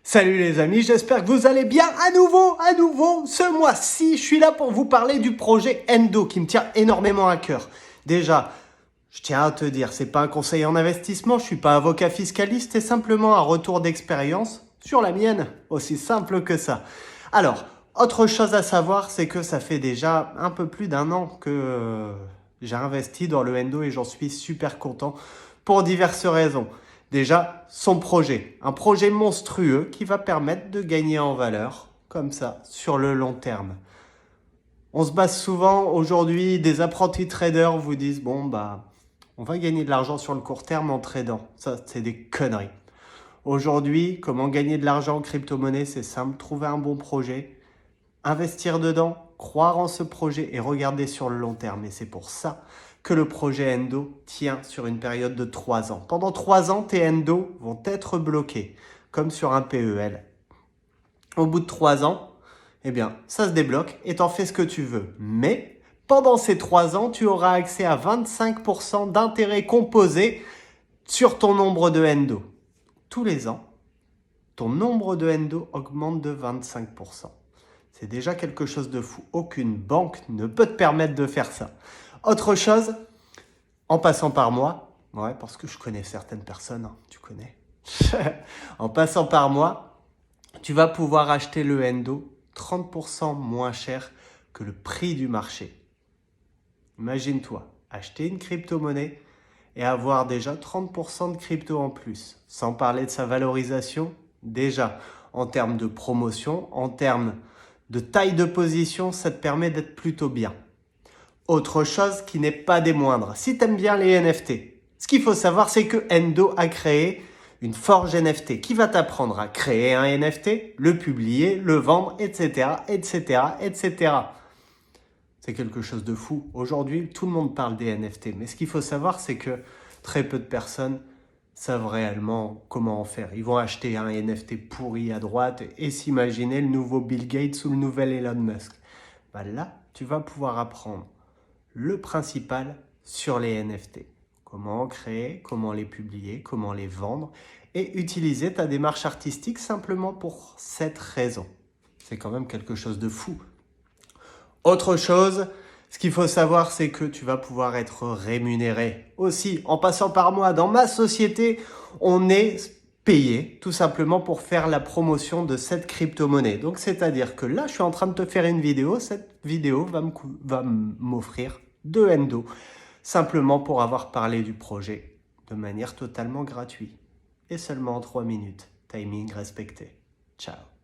Salut les amis, j'espère que vous allez bien à nouveau, ce mois-ci, je suis là pour vous parler du projet Endo qui me tient énormément à cœur. Déjà, je tiens à te dire, c'est pas un conseil en investissement, je suis pas avocat fiscaliste, c'est simplement un retour d'expérience sur la mienne, aussi simple que ça. Alors, autre chose à savoir, c'est que ça fait déjà un peu plus d'un an que j'ai investi dans le Endo et j'en suis super content pour diverses raisons. Déjà, son projet, un projet monstrueux qui va permettre de gagner en valeur, comme ça, sur le long terme. On se base souvent, aujourd'hui, des apprentis traders vous disent, bon, on va gagner de l'argent sur le court terme en tradant. Ça, c'est des conneries. Aujourd'hui, comment gagner de l'argent en crypto-monnaie, c'est simple, trouver un bon projet, investir dedans, croire en ce projet et regarder sur le long terme. Et c'est pour ça que le projet Endo tient sur une période de 3 ans. Pendant 3 ans, tes Endo vont être bloqués, comme sur un PEL. Au bout de 3 ans, eh bien, ça se débloque et t'en fais ce que tu veux. Mais pendant ces 3 ans, tu auras accès à 25% d'intérêt composé sur ton nombre de Endo. Tous les ans, ton nombre de Endo augmente de 25%. C'est déjà quelque chose de fou. Aucune banque ne peut te permettre de faire ça. Autre chose, en passant par moi, ouais, parce que je connais certaines personnes, hein, tu connais. En passant par moi, tu vas pouvoir acheter le Endo 30% moins cher que le prix du marché. Imagine-toi, acheter une crypto-monnaie et avoir déjà 30% de crypto en plus. Sans parler de sa valorisation, déjà en termes de promotion, en termes de taille de position, ça te permet d'être plutôt bien. Autre chose qui n'est pas des moindres, si tu aimes bien les NFT, ce qu'il faut savoir, c'est que Endo a créé une forge NFT qui va t'apprendre à créer un NFT, le publier, le vendre, etc., etc., etc. C'est quelque chose de fou. Aujourd'hui, tout le monde parle des NFT, mais ce qu'il faut savoir, c'est que très peu de personnes savent réellement comment en faire. Ils vont acheter un NFT pourri à droite et s'imaginer le nouveau Bill Gates ou le nouvel Elon Musk. Là, tu vas pouvoir apprendre le principal sur les NFT. Comment en créer, comment les publier, comment les vendre et utiliser ta démarche artistique simplement pour cette raison. C'est quand même quelque chose de fou. Autre chose, ce qu'il faut savoir, c'est que tu vas pouvoir être rémunéré aussi en passant par moi. Dans ma société, on est payé tout simplement pour faire la promotion de cette crypto-monnaie. Donc, c'est-à-dire que là, je suis en train de te faire une vidéo. Cette vidéo va m'offrir 2 Endo simplement pour avoir parlé du projet de manière totalement gratuite et seulement en 3 minutes. Timing respecté. Ciao.